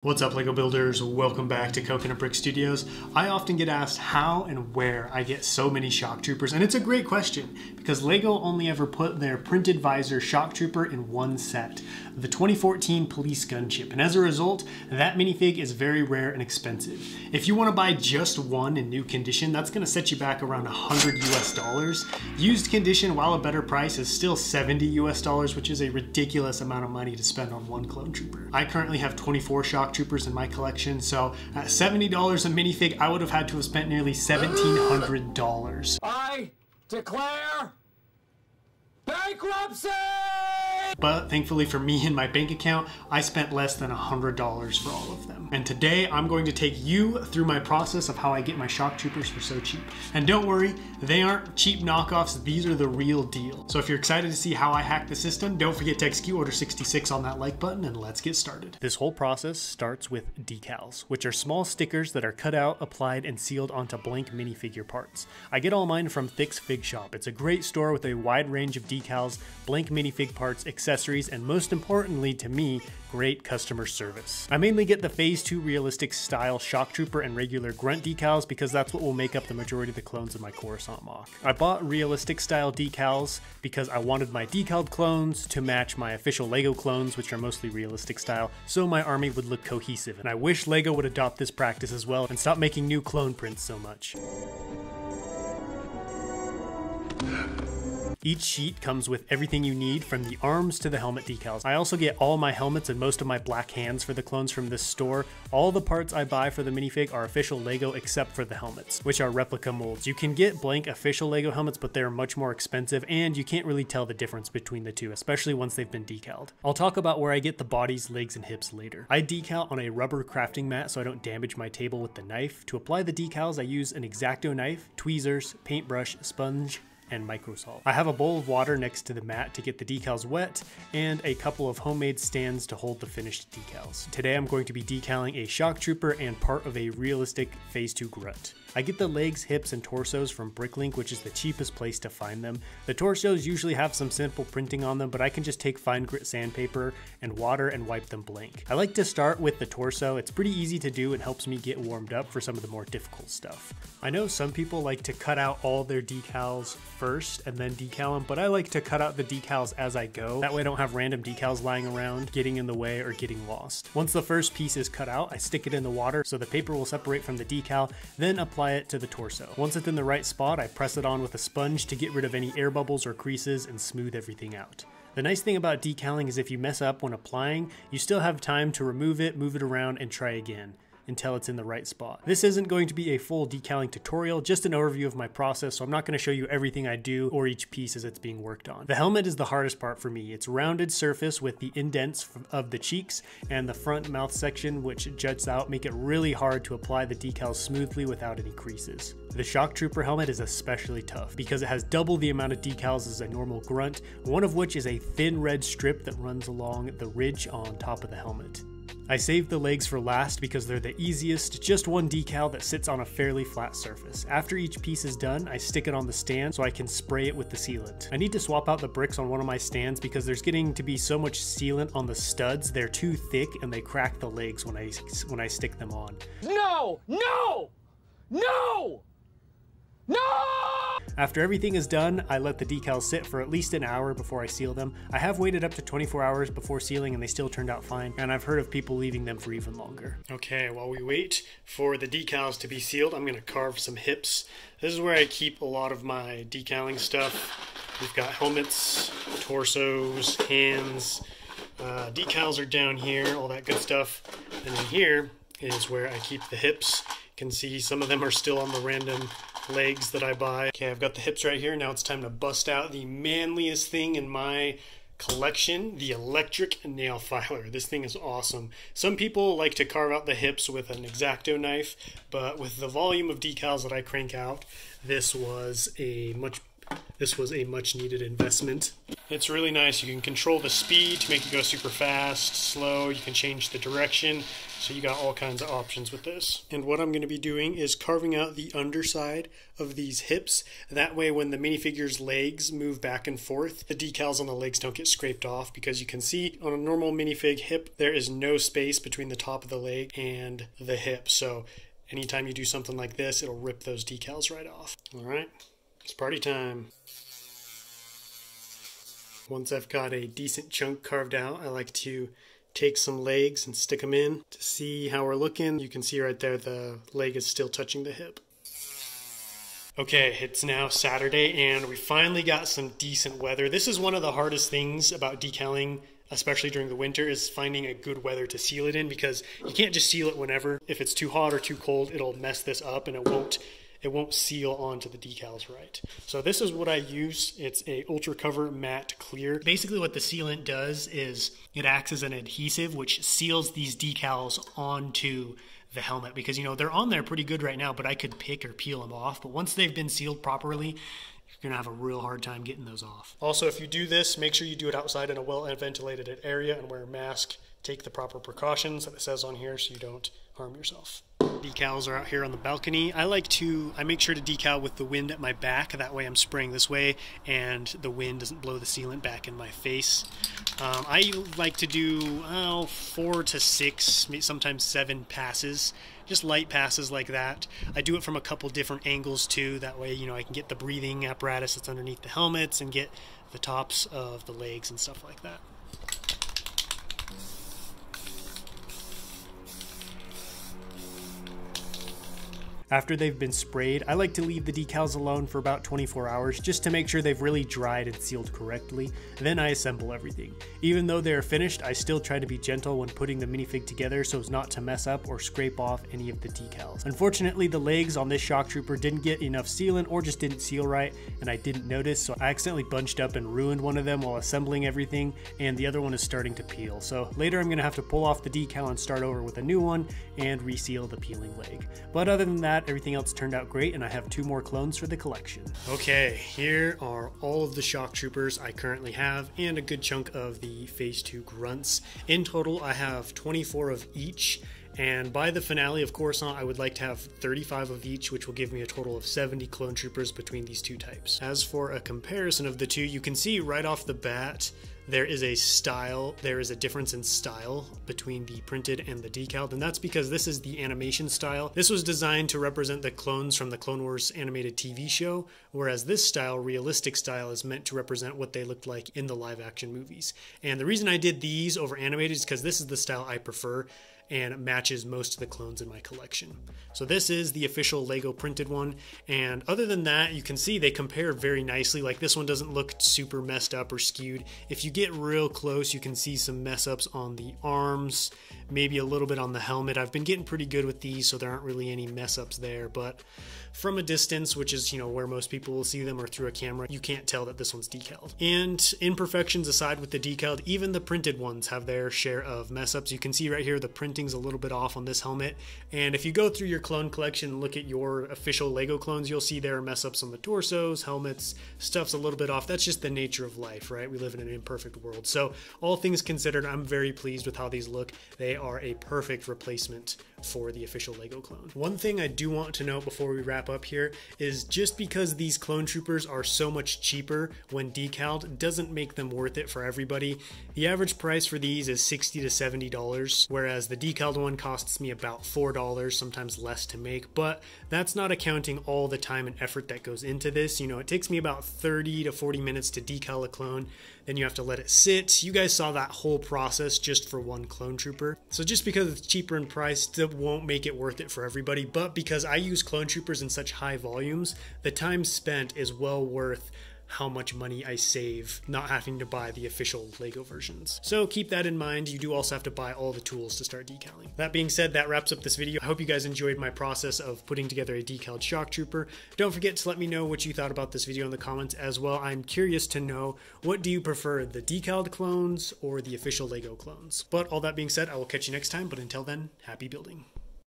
What's up, Lego builders? Welcome back to Coconut Brick Studios. I often get asked how and where I get so many shock troopers, and it's a great question because Lego only ever put their printed visor shock trooper in one set, the 2014 Police Gunship, and as a result, that minifig is very rare and expensive. If you want to buy just one in new condition, that's going to set you back around $100 US. Used condition, while a better price, is still $70 US, which is a ridiculous amount of money to spend on one clone trooper. I currently have 24 shock troopers in my collection, so at $70 a minifig, I would have had to have spent nearly $1,700. I declare bankruptcy! But thankfully for me and my bank account, I spent less than $100 for all of them. And today I'm going to take you through my process of how I get my shock troopers for so cheap. And don't worry, they aren't cheap knockoffs, these are the real deal. So if you're excited to see how I hack the system, don't forget to execute Order 66 on that like button and let's get started. This whole process starts with decals, which are small stickers that are cut out, applied, and sealed onto blank minifigure parts. I get all mine from Thick's Fig Shop. It's a great store with a wide range of decals, blank minifig parts, accessories, and most importantly to me, great customer service. I mainly get the Phase 2 realistic style shock trooper and regular grunt decals because that's what will make up the majority of the clones in my Coruscant mock. I bought realistic style decals because I wanted my decaled clones to match my official Lego clones, which are mostly realistic style, so my army would look cohesive. And I wish Lego would adopt this practice as well and stop making new clone prints so much. Each sheet comes with everything you need from the arms to the helmet decals. I also get all my helmets and most of my black hands for the clones from this store. All the parts I buy for the minifig are official Lego except for the helmets, which are replica molds. You can get blank official Lego helmets, but they're much more expensive and you can't really tell the difference between the two, especially once they've been decaled. I'll talk about where I get the bodies, legs, and hips later. I decal on a rubber crafting mat so I don't damage my table with the knife. To apply the decals, I use an X-Acto knife, tweezers, paintbrush, sponge, and microsalt. I have a bowl of water next to the mat to get the decals wet and a couple of homemade stands to hold the finished decals. Today I'm going to be decaling a shock trooper and part of a realistic Phase 2 grunt. I get the legs, hips, and torsos from Bricklink, which is the cheapest place to find them. The torsos usually have some simple printing on them, but I can just take fine grit sandpaper and water and wipe them blank. I like to start with the torso. It's pretty easy to do and helps me get warmed up for some of the more difficult stuff. I know some people like to cut out all their decals first and then decal them, but I like to cut out the decals as I go. That way I don't have random decals lying around, getting in the way, or getting lost. Once the first piece is cut out, I stick it in the water so the paper will separate from the decal, then apply it to the torso. Once it's in the right spot, I press it on with a sponge to get rid of any air bubbles or creases and smooth everything out. The nice thing about decaling is if you mess up when applying, you still have time to remove it, move it around, and try again until it's in the right spot. This isn't going to be a full decaling tutorial, just an overview of my process, so I'm not going to show you everything I do or each piece as it's being worked on. The helmet is the hardest part for me. It's rounded surface with the indents of the cheeks and the front mouth section, which juts out, make it really hard to apply the decals smoothly without any creases. The shock trooper helmet is especially tough because it has double the amount of decals as a normal grunt, one of which is a thin red strip that runs along the ridge on top of the helmet. I saved the legs for last because they're the easiest, just one decal that sits on a fairly flat surface. After each piece is done, I stick it on the stand so I can spray it with the sealant. I need to swap out the bricks on one of my stands because there's getting to be so much sealant on the studs, they're too thick and they crack the legs when I stick them on. No! No! No! No! After everything is done, I let the decals sit for at least an hour before I seal them. I have waited up to 24 hours before sealing and they still turned out fine, and I've heard of people leaving them for even longer. Okay, while we wait for the decals to be sealed, I'm gonna carve some hips. This is where I keep a lot of my decaling stuff. We've got helmets, torsos, hands, decals are down here, all that good stuff. And then here is where I keep the hips. You can see some of them are still on the random legs that I buy. Okay, I've got the hips right here. Now it's time to bust out the manliest thing in my collection, the electric nail filer. This thing is awesome. Some people like to carve out the hips with an X-Acto knife, but with the volume of decals that I crank out, this was a much needed investment. It's really nice. You can control the speed to make it go super fast, slow. You can change the direction. So you got all kinds of options with this. And what I'm going to be doing is carving out the underside of these hips. That way when the minifigure's legs move back and forth, the decals on the legs don't get scraped off, because you can see on a normal minifig hip, there is no space between the top of the leg and the hip. So anytime you do something like this, it'll rip those decals right off. All right, it's party time. Once I've got a decent chunk carved out, I like to take some legs and stick them in to see how we're looking. You can see right there the leg is still touching the hip. Okay, it's now Saturday and we finally got some decent weather. This is one of the hardest things about decaling, especially during the winter, is finding a good weather to seal it in, because you can't just seal it whenever. If it's too hot or too cold, it'll mess this up and it won't seal onto the decals right. So this is what I use. It's a Ultra Cover Matte Clear. Basically what the sealant does is it acts as an adhesive which seals these decals onto the helmet, because you know they're on there pretty good right now, but I could pick or peel them off. But once they've been sealed properly, you're gonna have a real hard time getting those off. Also, if you do this, make sure you do it outside in a well-ventilated area and wear a mask. Take the proper precautions that it says on here so you don't harm yourself. Decals are out here on the balcony. I make sure to decal with the wind at my back. That way I'm spraying this way and the wind doesn't blow the sealant back in my face. I like to do 4 to 6, sometimes 7 passes. Just light passes like that. I do it from a couple different angles too. That way, you know, I can get the breathing apparatus that's underneath the helmets and get the tops of the legs and stuff like that. After they've been sprayed, I like to leave the decals alone for about 24 hours just to make sure they've really dried and sealed correctly. Then I assemble everything. Even though they're finished, I still try to be gentle when putting the minifig together so as not to mess up or scrape off any of the decals. Unfortunately, the legs on this shock trooper didn't get enough sealant or just didn't seal right, and I didn't notice, so I accidentally bunched up and ruined one of them while assembling everything, and the other one is starting to peel. So later I'm going to have to pull off the decal and start over with a new one and reseal the peeling leg. But other than that, everything else turned out great, and I have 2 more clones for the collection. Okay, here are all of the shock troopers I currently have and a good chunk of the Phase 2 grunts. In total, I have 24 of each, and by the finale of Coruscant, I would like to have 35 of each, which will give me a total of 70 clone troopers between these 2 types. As for a comparison of the 2, you can see right off the bat there is a difference in style between the printed and the decaled, and that's because this is the animation style. This was designed to represent the clones from the Clone Wars animated TV show, whereas this style, realistic style, is meant to represent what they looked like in the live action movies. And the reason I did these over animated is because this is the style I prefer and matches most of the clones in my collection. So this is the official Lego printed one, and other than that, you can see they compare very nicely. Like, this one doesn't look super messed up or skewed. If you get real close, you can see some mess ups on the arms, maybe a little bit on the helmet. I've been getting pretty good with these, so there aren't really any mess ups there, but from a distance, which is, you know, where most people will see them, or through a camera, you can't tell that this one's decaled. And imperfections aside with the decaled, even the printed ones have their share of mess ups. You can see right here the printing's a little bit off on this helmet, and if you go through your clone collection and look at your official Lego clones, you'll see there are mess ups on the torsos, helmets, stuff's a little bit off. That's just the nature of life, right? We live in an imperfect world. So all things considered, I'm very pleased with how these look. They are a perfect replacement for the official Lego clone. One thing I do want to note before we wrap up here is just because these clone troopers are so much cheaper when decaled doesn't make them worth it for everybody. The average price for these is $60 to $70, whereas the decaled one costs me about $4, sometimes less to make, but that's not accounting all the time and effort that goes into this. You know, it takes me about 30 to 40 minutes to decal a clone, then you have to let it sit. You guys saw that whole process just for one clone trooper. So just because it's cheaper in price, that won't make it worth it for everybody, but because I use clone troopers in such high volumes, the time spent is well worth how much money I save not having to buy the official Lego versions. So keep that in mind. You do also have to buy all the tools to start decaling. That being said, that wraps up this video. I hope you guys enjoyed my process of putting together a decaled shock trooper. Don't forget to let me know what you thought about this video in the comments as well. I'm curious to know, what do you prefer, the decaled clones or the official Lego clones? But all that being said, I will catch you next time, but until then, happy building.